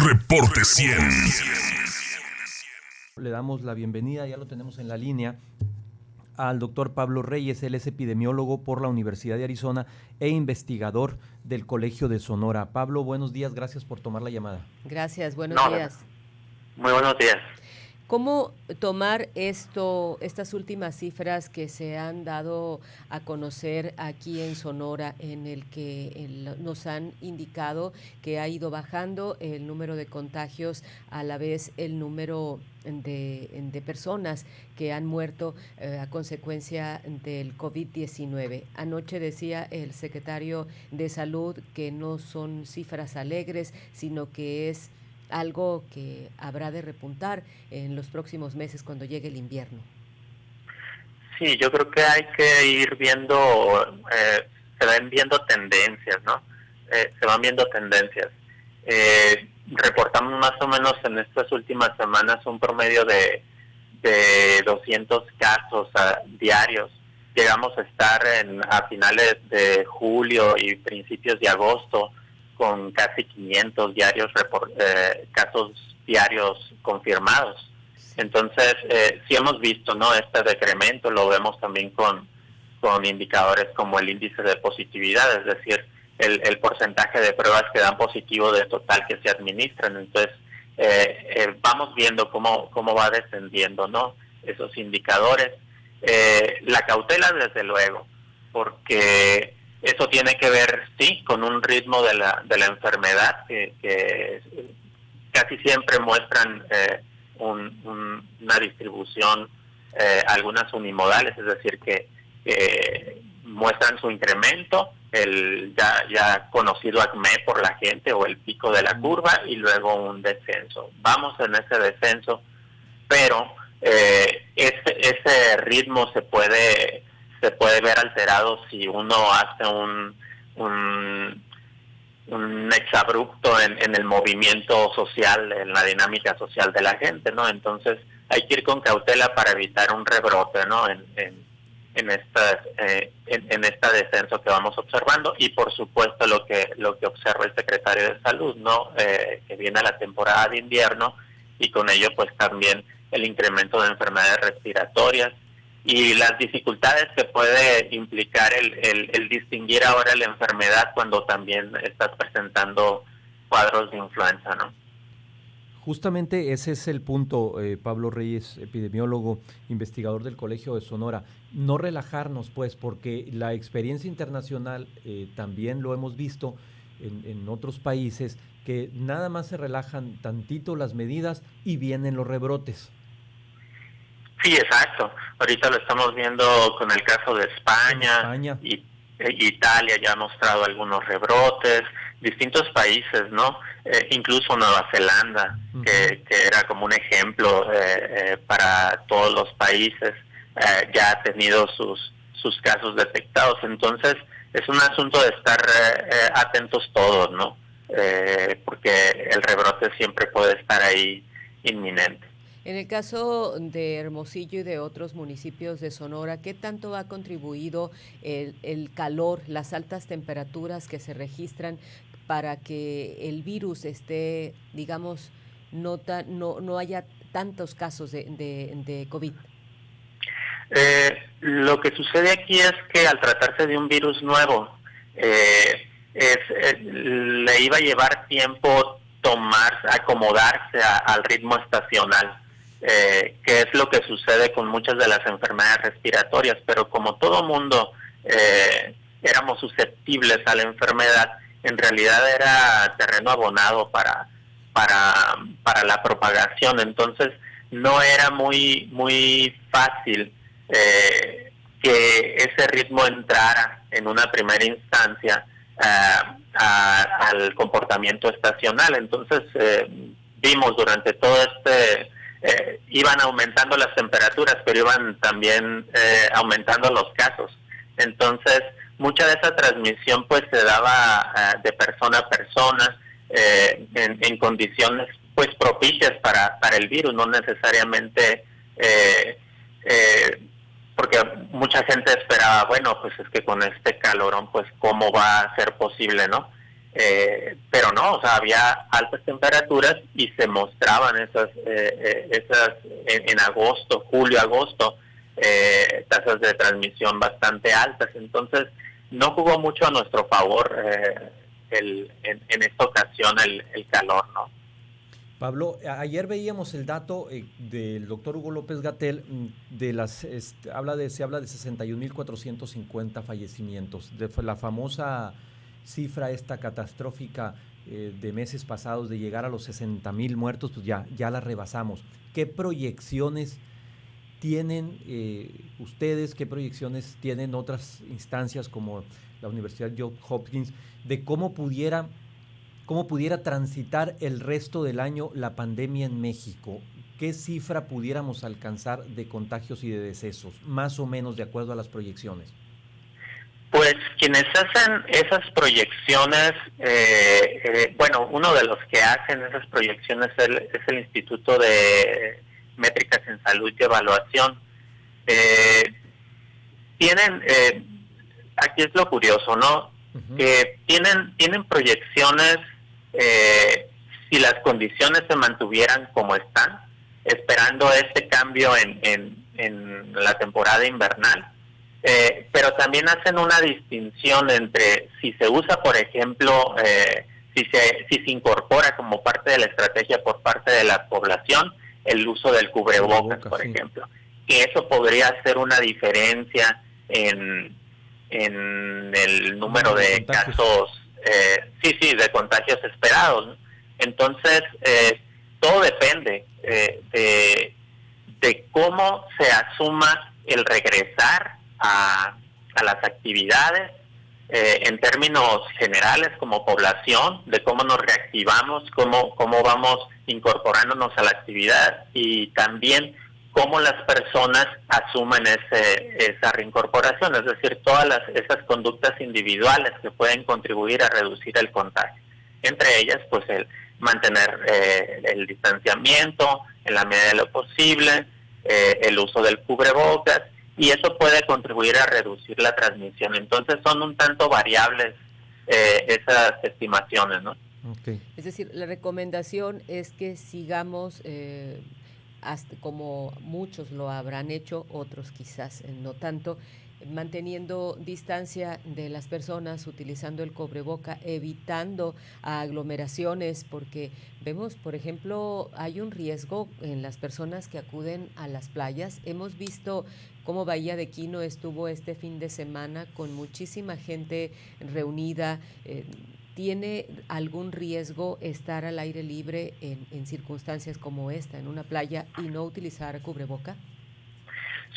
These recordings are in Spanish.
Reporte 100. Le damos la bienvenida, ya lo tenemos en la línea, al doctor Pablo Reyes. Él es epidemiólogo por la Universidad de Arizona e investigador del Colegio de Sonora. Pablo, buenos días, gracias por tomar la llamada. Gracias, buenos días. Muy buenos días. ¿Cómo tomar estas últimas cifras que se han dado a conocer aquí en Sonora, en el que nos han indicado que ha ido bajando el número de contagios, a la vez el número de personas que han muerto a consecuencia del COVID-19? Anoche decía el secretario de Salud que no son cifras alegres, sino que es algo que habrá de repuntar en los próximos meses cuando llegue el invierno. Sí, yo creo que hay que ir viendo, se van viendo tendencias, ¿no? Se van viendo tendencias. Reportamos más o menos en estas últimas semanas un promedio de 200 casos diarios. Llegamos a estar a finales de julio y principios de agosto con casi 500 casos diarios confirmados. Entonces, sí hemos visto, ¿no?, este decremento. Lo vemos también con indicadores como el índice de positividad, es decir, el porcentaje de pruebas que dan positivo del total que se administran. Entonces, vamos viendo cómo va descendiendo, ¿no?, esos indicadores. La cautela, desde luego, porque eso tiene que ver, sí, con un ritmo de la enfermedad que casi siempre muestran una distribución, algunas unimodales, es decir, que muestran su incremento, el ya conocido acme por la gente o el pico de la curva, y luego un descenso. Vamos en ese descenso, pero ese ritmo se puede ver alterado si uno hace un exabrupto en el movimiento social, en la dinámica social de la gente, ¿no? Entonces hay que ir con cautela para evitar un rebrote, ¿no?, en este descenso que vamos observando. Y por supuesto lo que observa el secretario de Salud, ¿no?, que viene la temporada de invierno, y con ello pues también el incremento de enfermedades respiratorias y las dificultades que puede implicar el distinguir ahora la enfermedad cuando también estás presentando cuadros de influenza, ¿no? Justamente ese es el punto, Pablo Reyes, epidemiólogo, investigador del Colegio de Sonora. No relajarnos, pues, porque la experiencia internacional también lo hemos visto en otros países, que nada más se relajan tantito las medidas y vienen los rebrotes. Sí, exacto. Ahorita lo estamos viendo con el caso de España. Y Italia ya ha mostrado algunos rebrotes, distintos países, ¿no? Incluso Nueva Zelanda, que era como un ejemplo para todos los países, ya ha tenido sus casos detectados. Entonces, es un asunto de estar atentos todos, ¿no? Porque el rebrote siempre puede estar ahí inminente. En el caso de Hermosillo y de otros municipios de Sonora, ¿qué tanto ha contribuido el calor, las altas temperaturas que se registran para que el virus esté, digamos, no haya tantos casos de COVID? Lo que sucede aquí es que al tratarse de un virus nuevo, le iba a llevar tiempo acomodarse al ritmo estacional. Que es lo que sucede con muchas de las enfermedades respiratorias, pero como todo mundo éramos susceptibles a la enfermedad, en realidad era terreno abonado para la propagación. Entonces no era muy fácil que ese ritmo entrara en una primera instancia al comportamiento estacional. Entonces vimos durante todo iban aumentando las temperaturas, pero iban también aumentando los casos. Entonces, mucha de esa transmisión pues se daba de persona a persona, en condiciones pues propicias para el virus, no necesariamente porque mucha gente esperaba, bueno, pues es que con este calorón, pues cómo va a ser posible, ¿no? pero no, o sea, había altas temperaturas y se mostraban esas en agosto, julio, agosto, tasas de transmisión bastante altas. Entonces, no jugó mucho a nuestro favor en esta ocasión el calor, ¿no? Pablo, ayer veíamos el dato del doctor Hugo López-Gatell se habla de 61.450 fallecimientos, de la famosa cifra esta catastrófica de meses pasados de llegar a los 60.000 muertos, pues ya la rebasamos. ¿Qué proyecciones tienen ustedes, qué proyecciones tienen otras instancias como la Universidad Johns Hopkins de cómo pudiera transitar el resto del año la pandemia en México? ¿Qué cifra pudiéramos alcanzar de contagios y de decesos, más o menos de acuerdo a las proyecciones? Pues quienes hacen esas proyecciones, bueno, uno de los que hacen esas proyecciones es el Instituto de Métricas en Salud y Evaluación. Tienen, aquí es lo curioso, ¿no? Que tienen proyecciones si las condiciones se mantuvieran como están, esperando este cambio en la temporada invernal, pero también hacen una distinción entre si se usa, por ejemplo, si se incorpora como parte de la estrategia por parte de la población el uso del cubrebocas, por ejemplo, que eso podría hacer una diferencia en el número de casos, de contagios esperados. Entonces, todo depende de cómo se asuma el regresar a las actividades en términos generales como población, de cómo nos reactivamos, cómo vamos incorporándonos a la actividad y también cómo las personas asumen esa reincorporación, es decir, todas esas conductas individuales que pueden contribuir a reducir el contagio. Entre ellas, pues el mantener el distanciamiento en la medida de lo posible, el uso del cubrebocas, y eso puede contribuir a reducir la transmisión. Entonces son un tanto variables esas estimaciones, ¿no? Okay. Es decir, la recomendación es que sigamos hasta como muchos lo habrán hecho, otros quizás no tanto, manteniendo distancia de las personas, utilizando el cubreboca, evitando aglomeraciones, porque vemos, por ejemplo, hay un riesgo en las personas que acuden a las playas. Hemos visto cómo Bahía de Quino estuvo este fin de semana con muchísima gente reunida. ¿Tiene algún riesgo estar al aire libre en circunstancias como esta, en una playa, y no utilizar cubreboca?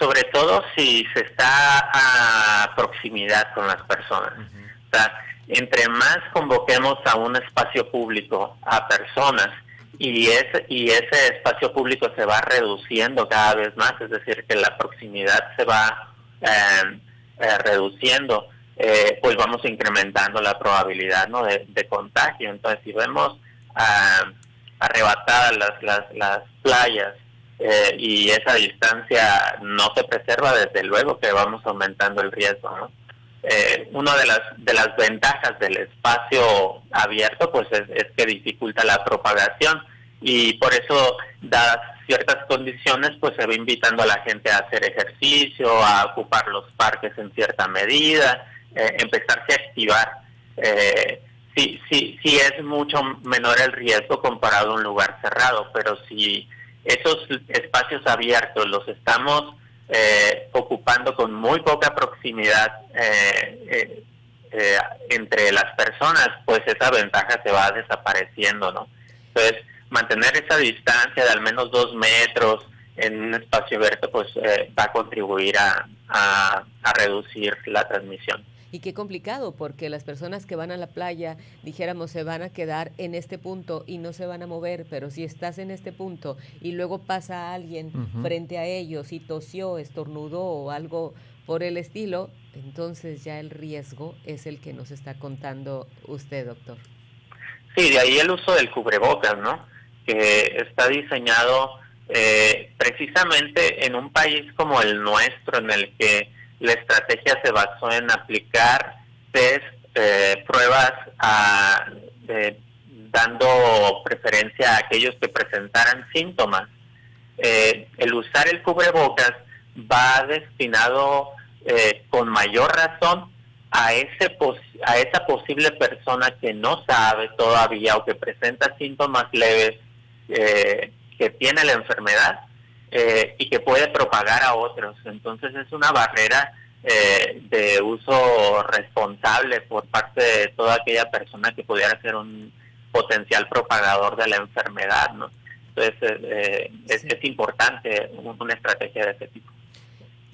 Sobre todo si se está a proximidad con las personas. O sea, entre más convoquemos a un espacio público a personas y ese espacio público se va reduciendo cada vez más, es decir, que la proximidad se va reduciendo, pues vamos incrementando la probabilidad, ¿no?, de contagio. Entonces, si vemos arrebatadas las playas y esa distancia no se preserva, desde luego que vamos aumentando el riesgo, ¿no? Una de las ventajas del espacio abierto, pues es que dificulta la propagación, y por eso, dadas ciertas condiciones, pues se va invitando a la gente a hacer ejercicio, a ocupar los parques en cierta medida, empezarse a activar. Sí es mucho menor el riesgo comparado a un lugar cerrado, pero si esos espacios abiertos los estamos ocupando con muy poca proximidad entre las personas, pues esa ventaja se va desapareciendo, ¿no? Entonces, mantener esa distancia de al menos 2 metros en un espacio abierto, pues va a contribuir a reducir la transmisión. Y qué complicado, porque las personas que van a la playa, dijéramos, se van a quedar en este punto y no se van a mover, pero si estás en este punto y luego pasa alguien frente a ellos y tosió, estornudó o algo por el estilo, entonces ya el riesgo es el que nos está contando usted, doctor. Sí, de ahí el uso del cubrebocas, ¿no?, que está diseñado precisamente en un país como el nuestro, en el que la estrategia se basó en aplicar test pruebas dando preferencia a aquellos que presentaran síntomas. El usar el cubrebocas va destinado con mayor razón a esa posible persona que no sabe todavía o que presenta síntomas leves, que tiene la enfermedad y que puede propagar a otros. Entonces es una barrera de uso responsable por parte de toda aquella persona que pudiera ser un potencial propagador de la enfermedad, ¿no? Entonces es importante una estrategia de este tipo.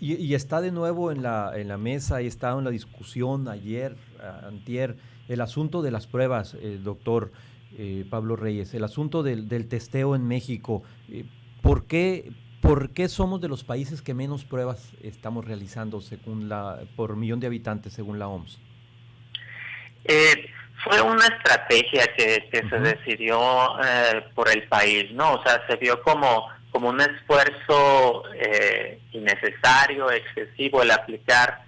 Y está de nuevo en la mesa, y está en la discusión ayer, antier, el asunto de las pruebas, doctor Pablo Reyes, el asunto del testeo en México. ¿Por qué somos de los países que menos pruebas estamos realizando por millón de habitantes, según la OMS? Fue una estrategia que se decidió por el país, ¿no? O sea, se vio como un esfuerzo innecesario, excesivo, el aplicar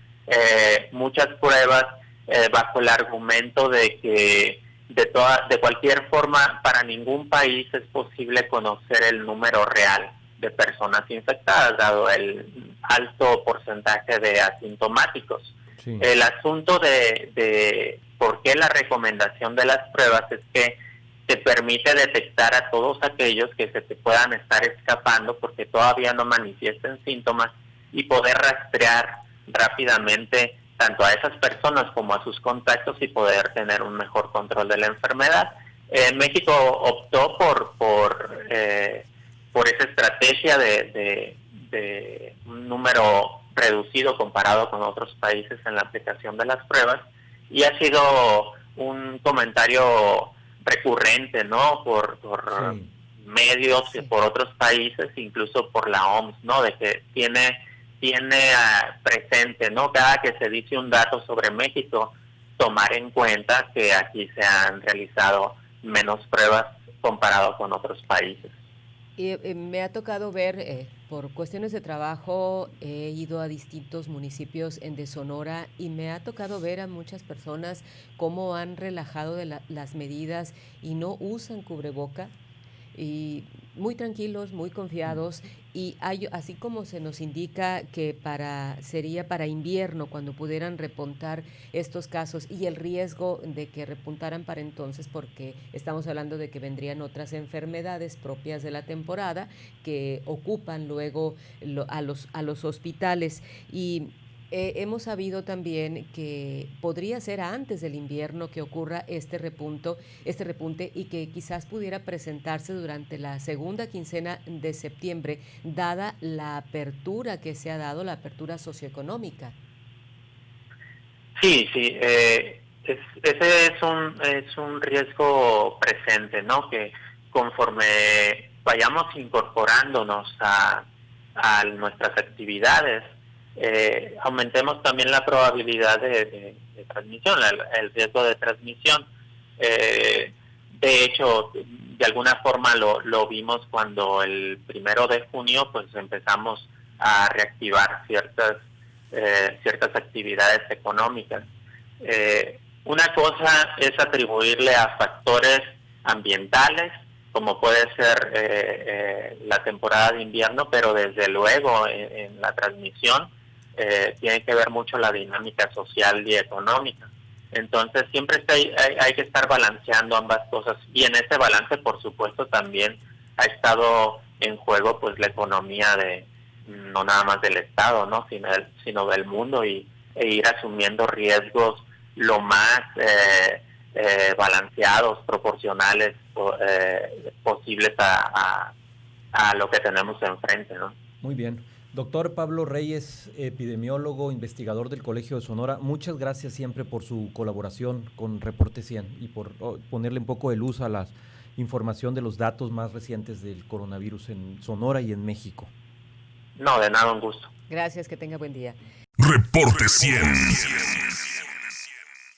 muchas pruebas bajo el argumento de que de cualquier forma para ningún país es posible conocer el número real de personas infectadas, dado el alto porcentaje de asintomáticos. Sí. El asunto de por qué la recomendación de las pruebas es que te permite detectar a todos aquellos que se te puedan estar escapando porque todavía no manifiesten síntomas y poder rastrear rápidamente tanto a esas personas como a sus contactos y poder tener un mejor control de la enfermedad. México optó por esa estrategia de un número reducido comparado con otros países en la aplicación de las pruebas, y ha sido un comentario recurrente, ¿no? Por sí. medios, sí. por otros países, incluso por la OMS, ¿no? De que tiene presente, ¿no? Cada que se dice un dato sobre México, tomar en cuenta que aquí se han realizado menos pruebas comparado con otros países. Y me ha tocado ver, por cuestiones de trabajo, he ido a distintos municipios de Sonora y me ha tocado ver a muchas personas cómo han relajado de las medidas y no usan cubreboca, y muy tranquilos, muy confiados, y así como se nos indica que sería para invierno cuando pudieran repuntar estos casos y el riesgo de que repuntaran para entonces, porque estamos hablando de que vendrían otras enfermedades propias de la temporada que ocupan luego a los hospitales. Y hemos sabido también que podría ser antes del invierno que ocurra este repunte y que quizás pudiera presentarse durante la segunda quincena de septiembre, dada la apertura que se ha dado, la apertura socioeconómica. Sí, ese es un riesgo presente, ¿no? Que conforme vayamos incorporándonos a nuestras actividades, aumentemos también la probabilidad de transmisión, el riesgo de transmisión. De hecho, de alguna forma lo vimos cuando el 1 de junio pues empezamos a reactivar ciertas actividades económicas. Una cosa es atribuirle a factores ambientales, como puede ser la temporada de invierno, pero desde luego en la transmisión tiene que ver mucho la dinámica social y económica. Entonces siempre hay que estar balanceando ambas cosas, y en ese balance por supuesto también ha estado en juego pues la economía no nada más del Estado, ¿no? sino del mundo, e ir asumiendo riesgos lo más balanceados, proporcionales posibles a lo que tenemos enfrente, ¿no? Muy bien. Doctor Pablo Reyes, epidemiólogo, investigador del Colegio de Sonora, muchas gracias siempre por su colaboración con Reporte 100 y por ponerle un poco de luz a la información de los datos más recientes del coronavirus en Sonora y en México. No, de nada, un gusto. Gracias, que tenga buen día. Reporte 100.